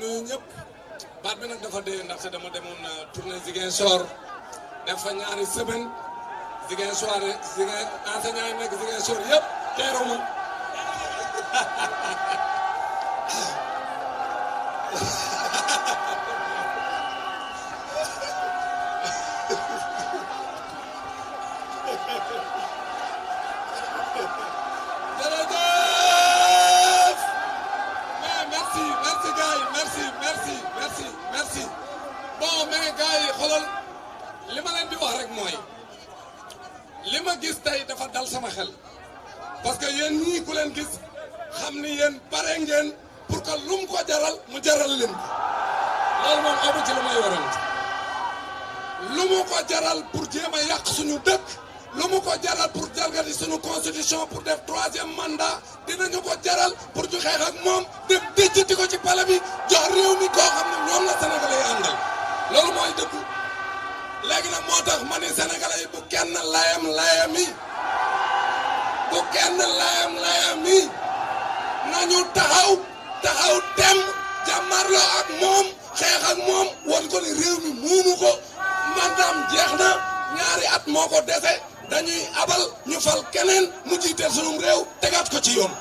nuyu ñëpp baat bi nag dafa dee ndaxte dama demoon tournée Ziguinchor def fa ñaari semaine Ziguinchor enseignant yi nekk Ziguinchor yëpp teeru ma merci bon mais gars yi xoolal li ma leen di wax rek mooy li ma gis tey dafa dal sama xel parce que yéen ñii ku leen gis xam ni yéen pare ngeen pour que lu mu ko jaral mu jaral leen ko loolu moom amu ci lu may warante lu mu ko jaral pour jéem a yàq suñu dëkk lu mu ko jaral pour jalgati suñu constitution pour def 3e mandat dinañu ko jaral pour ñu xeex ak moom dem déjjati ko ci pale bi jox réew mi koo xam ne ñoom la sénégalais yi àndal loolu mooy dëgg léegi nag moo tax ma ni sénégalais yi bu kenn layam-layami bu kenn layam-layami nañu taxaw tem jàmmarloo ak moom xeex ak moom won ko ni réew mi moomu ko mandaam jeex na ñaari at moo ko dese dañuy abal ñu fal keneen mu jiiteel sunum réew tegaat ko ci yoon